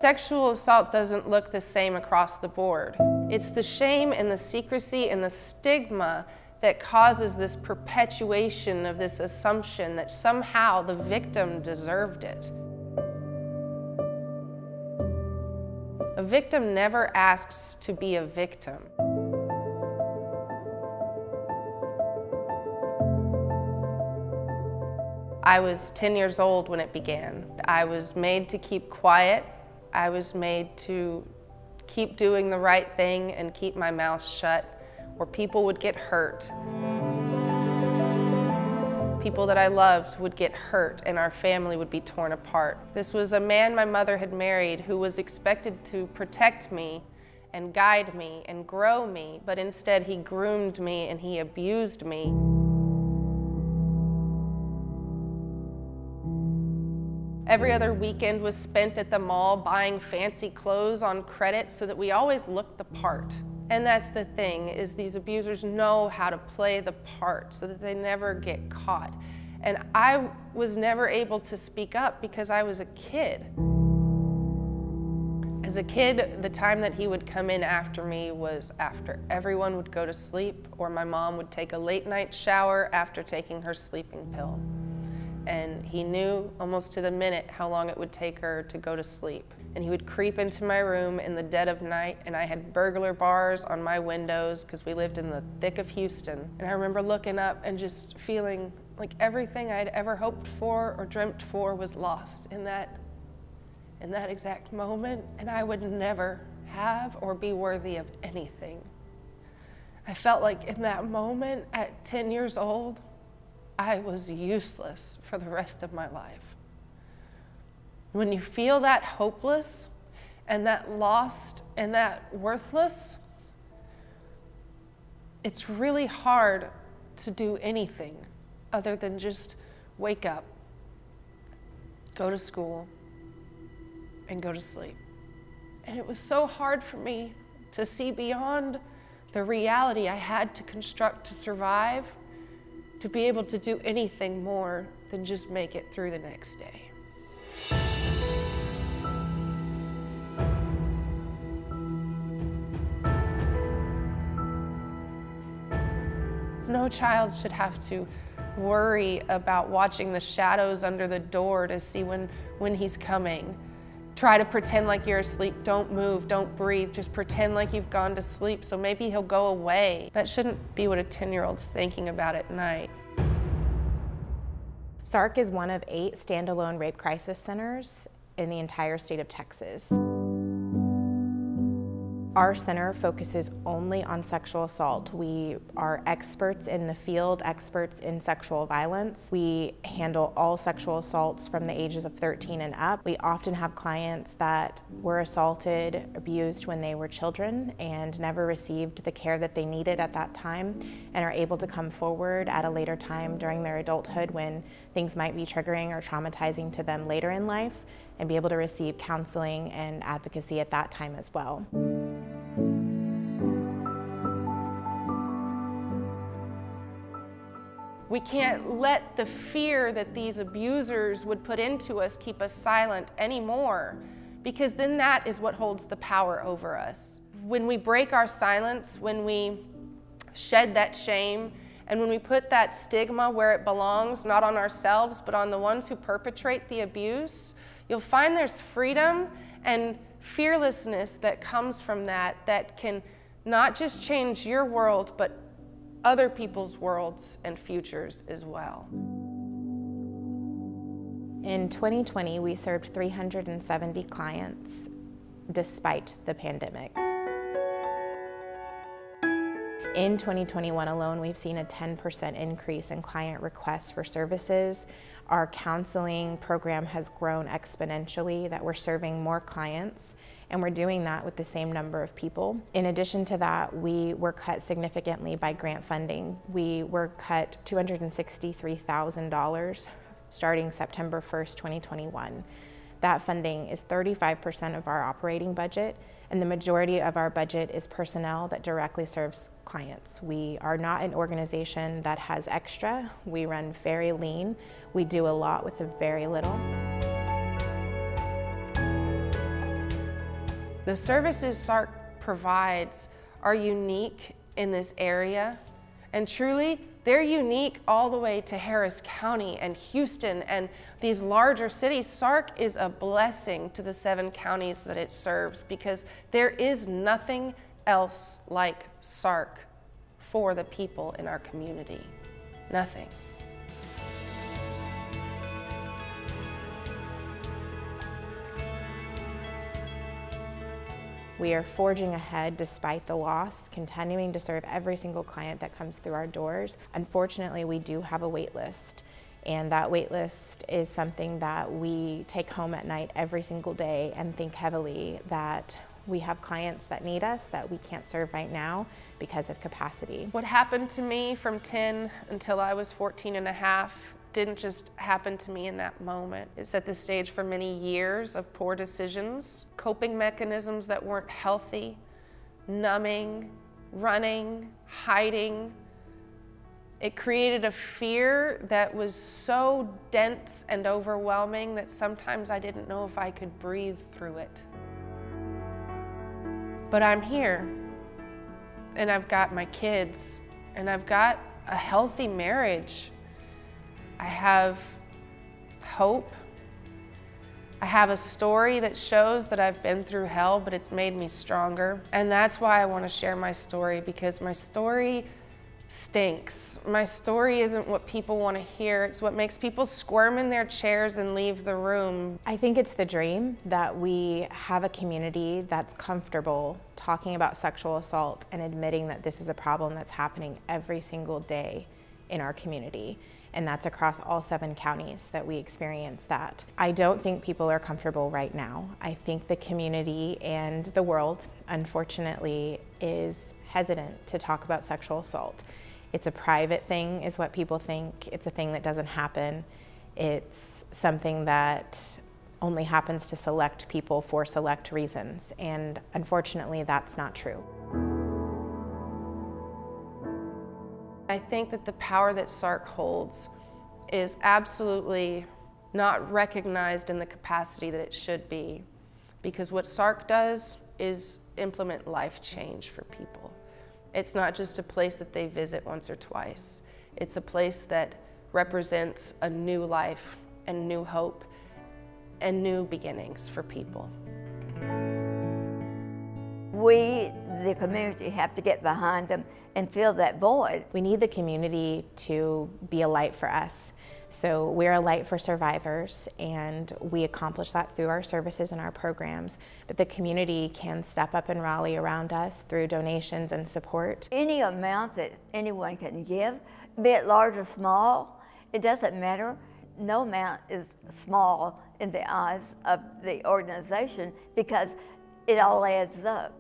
Sexual assault doesn't look the same across the board. It's the shame and the secrecy and the stigma that causes this perpetuation of this assumption that somehow the victim deserved it. A victim never asks to be a victim. I was 10 years old when it began. I was made to keep quiet. I was made to keep doing the right thing and keep my mouth shut, or people would get hurt. People that I loved would get hurt and our family would be torn apart. This was a man my mother had married who was expected to protect me and guide me and grow me, but instead he groomed me and he abused me. Every other weekend was spent at the mall buying fancy clothes on credit so that we always looked the part. And that's the thing, is these abusers know how to play the part so that they never get caught. And I was never able to speak up because I was a kid. As a kid, the time that he would come in after me was after everyone would go to sleep, or my mom would take a late night shower after taking her sleeping pill. And he knew almost to the minute how long it would take her to go to sleep. And he would creep into my room in the dead of night, and I had burglar bars on my windows because we lived in the thick of Houston. And I remember looking up and just feeling like everything I'd ever hoped for or dreamt for was lost in that exact moment, and I would never have or be worthy of anything. I felt like in that moment at 10 years old, I was useless for the rest of my life. When you feel that hopeless and that lost and that worthless, it's really hard to do anything other than just wake up, go to school, and go to sleep. And it was so hard for me to see beyond the reality I had to construct to survive, to be able to do anything more than just make it through the next day. No child should have to worry about watching the shadows under the door to see when he's coming. Try to pretend like you're asleep. Don't move, don't breathe. Just pretend like you've gone to sleep so maybe he'll go away. That shouldn't be what a 10-year-old's thinking about at night. SARC is one of 8 standalone rape crisis centers in the entire state of Texas. Our center focuses only on sexual assault. We are experts in the field, experts in sexual violence. We handle all sexual assaults from the ages of 13 and up. We often have clients that were assaulted, abused when they were children and never received the care that they needed at that time, and are able to come forward at a later time during their adulthood when things might be triggering or traumatizing to them later in life, and be able to receive counseling and advocacy at that time as well. We can't let the fear that these abusers would put into us keep us silent anymore, because then that is what holds the power over us. When we break our silence, when we shed that shame, and when we put that stigma where it belongs, not on ourselves, but on the ones who perpetrate the abuse, you'll find there's freedom and fearlessness that comes from that, that can not just change your world, but other people's worlds and futures as well. In 2020, we served 370 clients despite the pandemic. In 2021 alone, we've seen a 10% increase in client requests for services. Our counseling program has grown exponentially, that we're serving more clients, and we're doing that with the same number of people. In addition to that, we were cut significantly by grant funding. We were cut $263,000 starting September 1st, 2021. That funding is 35% of our operating budget, and the majority of our budget is personnel that directly serves clients. We are not an organization that has extra. We run very lean. We do a lot with very little. The services SARC provides are unique in this area, and truly, they're unique all the way to Harris County and Houston and these larger cities. SARC is a blessing to the 7 counties that it serves because there is nothing else like SARC for the people in our community. Nothing. We are forging ahead despite the loss, continuing to serve every single client that comes through our doors. Unfortunately, we do have a wait list, and that wait list is something that we take home at night every single day and think heavily that we have clients that need us that we can't serve right now because of capacity. What happened to me from 10 until I was 14 and a half didn't just happen to me in that moment. It set the stage for many years of poor decisions, coping mechanisms that weren't healthy, numbing, running, hiding. It created a fear that was so dense and overwhelming that sometimes I didn't know if I could breathe through it. But I'm here, and I've got my kids, and I've got a healthy marriage. I have hope. I have a story that shows that I've been through hell, but it's made me stronger. And that's why I want to share my story, because my story stinks. My story isn't what people want to hear. It's what makes people squirm in their chairs and leave the room. I think it's the dream that we have a community that's comfortable talking about sexual assault and admitting that this is a problem that's happening every single day in our community. And that's across all 7 counties that we experience that. I don't think people are comfortable right now. I think the community and the world, unfortunately, is hesitant to talk about sexual assault. It's a private thing, is what people think. It's a thing that doesn't happen. It's something that only happens to select people for select reasons. And unfortunately, that's not true. I think that the power that SARC holds is absolutely not recognized in the capacity that it should be, because what SARC does is implement life change for people. It's not just a place that they visit once or twice. It's a place that represents a new life and new hope and new beginnings for people. We, the community, have to get behind them and fill that void. We need the community to be a light for us. So we're a light for survivors, and we accomplish that through our services and our programs. But the community can step up and rally around us through donations and support. Any amount that anyone can give, be it large or small, it doesn't matter. No amount is small in the eyes of the organization because it all adds up.